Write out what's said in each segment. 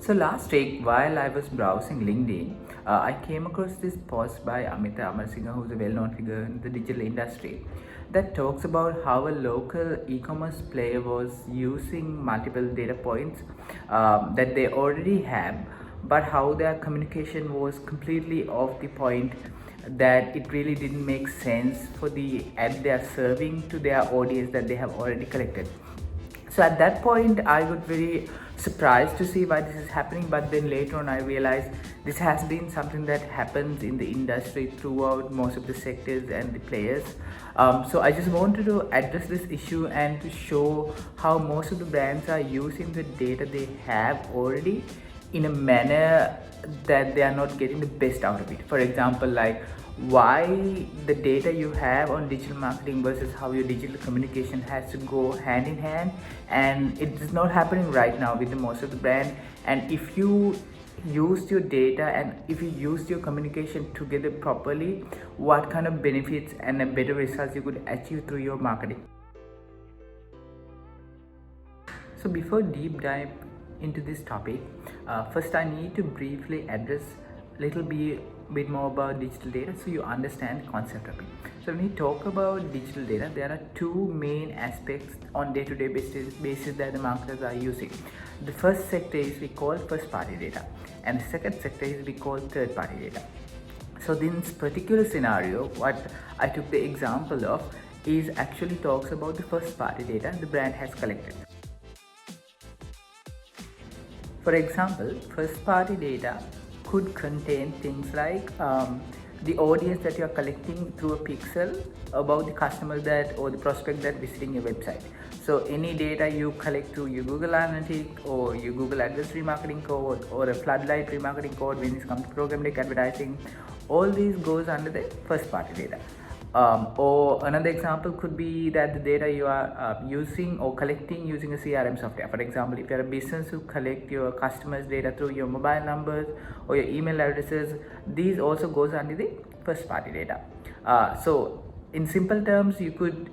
So last week, while I was browsing LinkedIn, I came across this post by Amita Amarsinha, who's a well-known figure in the digital industry, that talks about how a local e-commerce player was using multiple data points that they already have, but how their communication was completely off the point, that it really didn't make sense for the ad they are serving to their audience that they have already collected. So at that point I got very surprised to see why this is happening, but then later on I realized this has been something that happens in the industry throughout most of the sectors and the players. So I just wanted to address this issue and to show how most of the brands are using the data they have already in a manner that they are not getting the best out of it. For example, like why the data you have on digital marketing versus how your digital communication has to go hand in hand, and it is not happening right now with the most of the brand. And if you used your data and if you used your communication together properly, what kind of benefits and a better results you could achieve through your marketing. So before deep dive into this topic, first I need to briefly address a little bit more about digital data so you understand the concept of it. So when we talk about digital data, there are two main aspects on day-to-day basis that the marketers are using. The first sector is we call first party data, and the second sector is we call third party data. So in this particular scenario, what I took the example of is actually talks about the first party data the brand has collected. For example, first party data could contain things like the audience that you are collecting through a pixel about the customer that or the prospect that visiting your website. So any data you collect through your Google Analytics or your Google AdWords remarketing code or a Floodlight remarketing code when it comes to programmatic advertising, all these goes under the first party data. Or another example could be that the data you are using or collecting using a CRM software. For example, if you're a business who collect your customers' data through your mobile numbers or your email addresses, these also goes under the first party data. So in simple terms, you could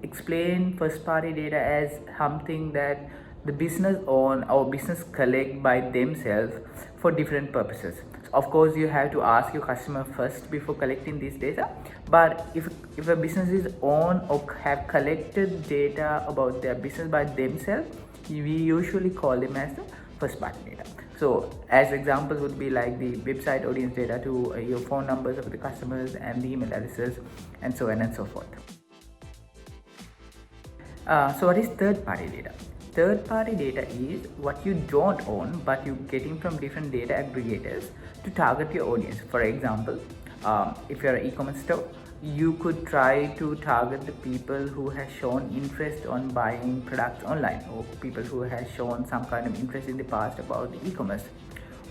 explain first party data as something that the business own or business collect by themselves for different purposes. Of course, you have to ask your customer first before collecting this data, but if a business is own or have collected data about their business by themselves, we usually call them as the first party data. So as examples would be like the website audience data to your phone numbers of the customers and the email addresses and so on and so forth. So what is third party data? Third party data is what you don't own but you're getting from different data aggregators to target your audience. For example, if you're an e-commerce store, you could try to target the people who have shown interest on buying products online, or people who have shown some kind of interest in the past about the e-commerce.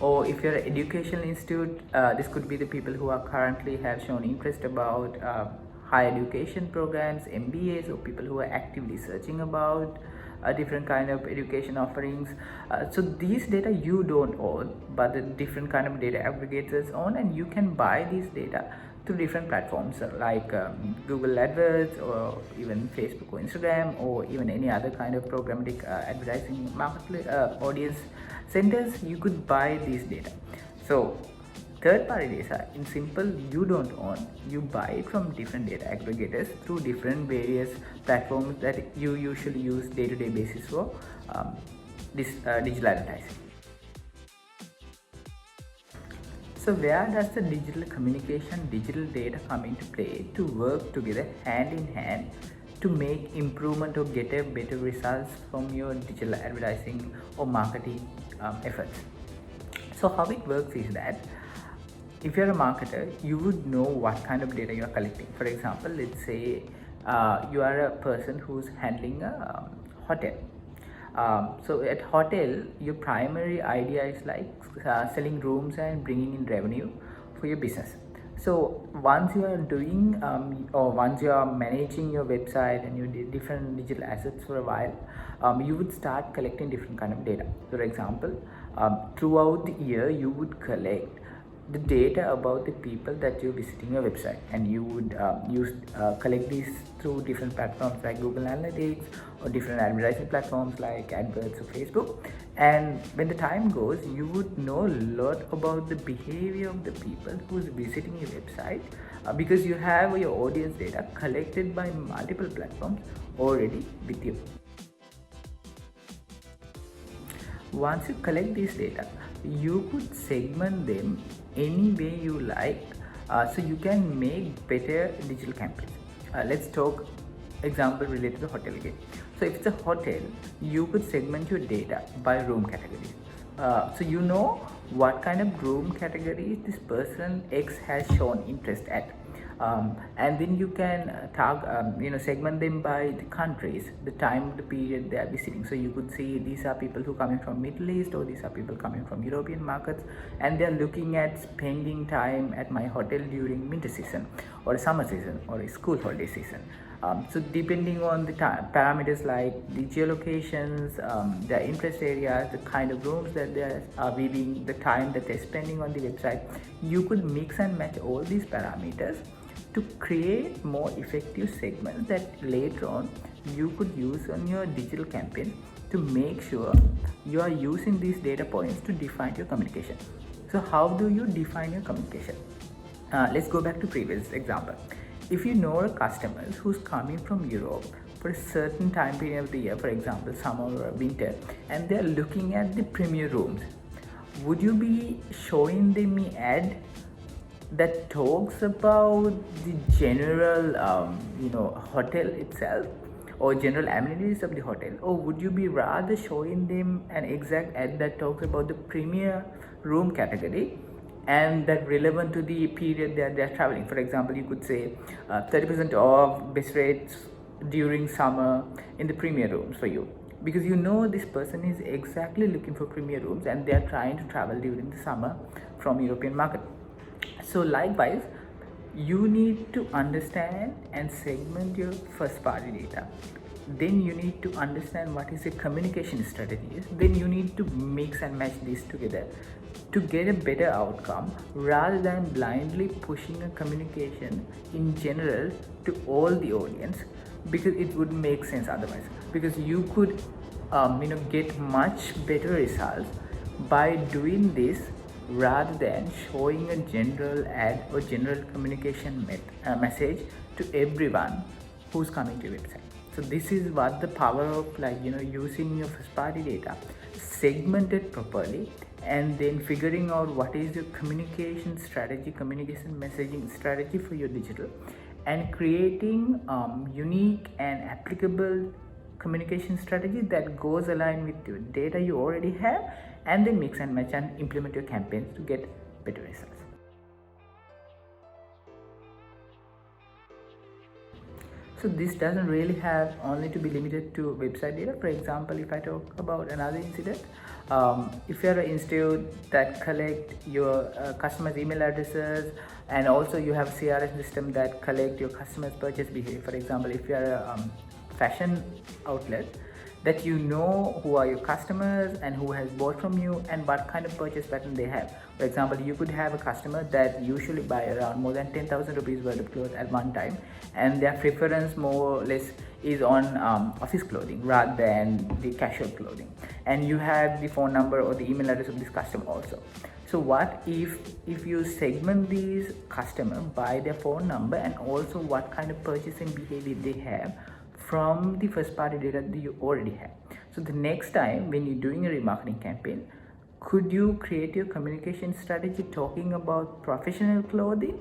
Or if you're an educational institute, this could be the people who are currently have shown interest about higher education programs, MBAs, or people who are actively searching about different kind of education offerings. So these data you don't own, but the different kind of data aggregators own, and you can buy these data through different platforms like Google AdWords or even Facebook or Instagram or even any other kind of programmatic advertising marketplace audience centers. You could buy these data. So third party data, in simple, you don't own, you buy it from different data aggregators through different various platforms that you usually use day-to-day basis for this digital advertising. So where does the digital communication, digital data come into play to work together hand in hand to make improvement or get a better results from your digital advertising or marketing efforts? So how it works is that if you're a marketer, you would know what kind of data you are collecting. For example, let's say you are a person who's handling a hotel. So at hotel, your primary idea is like selling rooms and bringing in revenue for your business. So once you are doing or once you are managing your website and your different digital assets for a while, you would start collecting different kind of data. For example, throughout the year, you would collect the data about the people that you're visiting your website, and you would collect these through different platforms like Google Analytics or different advertising platforms like AdWords or Facebook, And when the time goes, you would know a lot about the behavior of the people who's visiting your website, because you have your audience data collected by multiple platforms already with you. Once you collect this data, you could segment them any way you like, so you can make better digital campaigns. Let's talk example related to hotel again. So if it's a hotel, you could segment your data by room categories. So you know what kind of room categories this person X has shown interest at. And then you can segment them by the countries, the time of the period they are visiting. So you could see these are people who coming from Middle East, or these are people coming from European markets, and they are looking at spending time at my hotel during winter season or a summer season or a school holiday season. So depending on the parameters like the geolocations, their interest areas, the kind of rooms that they are viewing, the time that they're spending on the website, you could mix and match all these parameters to create more effective segments that later on you could use on your digital campaign to make sure you are using these data points to define your communication. So how do you define your communication? Let's go back to previous example. If you know a customer who's coming from Europe for a certain time period of the year, for example summer or winter, and they're looking at the premier rooms, would you be showing them an ad that talks about the general hotel itself or general amenities of the hotel, or would you be rather showing them an exact ad that talks about the premier room category and that relevant to the period that they're traveling? For example, you could say 30% off best rates during summer in the premier rooms for you, because you know this person is exactly looking for premier rooms and they are trying to travel during the summer from European market. So likewise, you need to understand and segment your first party data. Then you need to understand what is your communication strategies. Then you need to mix and match these together to get a better outcome, rather than blindly pushing a communication in general to all the audience, because it would make sense otherwise. Because you could get much better results by doing this rather than showing a general ad or general communication message to everyone who's coming to your website. So this is what the power of using your first party data segmented properly, and then figuring out what is your communication strategy, communication messaging strategy for your digital, and creating unique and applicable communication strategy that goes aligned with your data you already have, and then mix and match and implement your campaigns to get better results. So this doesn't really have only to be limited to website data. For example, if I talk about another incident, if you're an institute that collect your customers' email addresses, and also you have a CRM system that collect your customers' purchase behavior. For example, if you're a fashion outlet, that you know who are your customers and who has bought from you and what kind of purchase pattern they have. For example, you could have a customer that usually buy around more than 10,000 rupees worth of clothes at one time, and their preference more or less is on office clothing rather than the casual clothing, and you have the phone number or the email address of this customer also. So what if you segment these customers by their phone number and also what kind of purchasing behavior they have from the first party data that you already have. So the next time when you're doing a remarketing campaign, could you create your communication strategy talking about professional clothing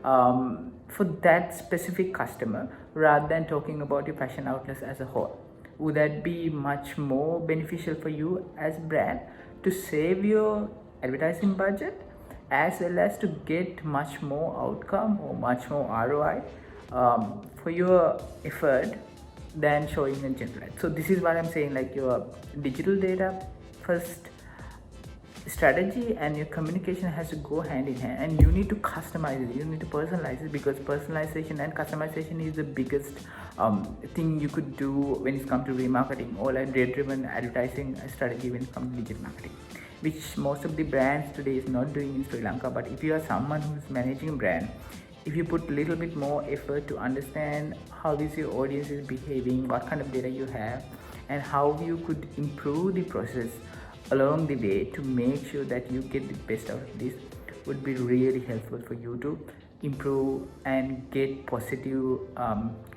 for that specific customer rather than talking about your fashion outlets as a whole? Would that be much more beneficial for you as a brand to save your advertising budget, as well as to get much more outcome or much more ROI for your effort than showing in general ad? So this is what I'm saying, like your digital data first strategy and your communication has to go hand in hand, and you need to customize it, you need to personalize it, because personalization and customization is the biggest thing you could do when it comes to remarketing or like data driven advertising strategy when it comes to digital marketing, which most of the brands today is not doing in Sri Lanka. But if you are someone who's managing a brand, if you put a little bit more effort to understand how is your audience is behaving, what kind of data you have, and how you could improve the process along the way to make sure that you get the best out of this would be really helpful for you to improve and get positive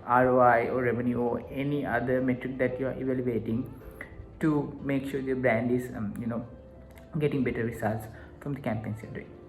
ROI or revenue or any other metric that you are evaluating to make sure your brand is getting better results from the campaigns you're doing.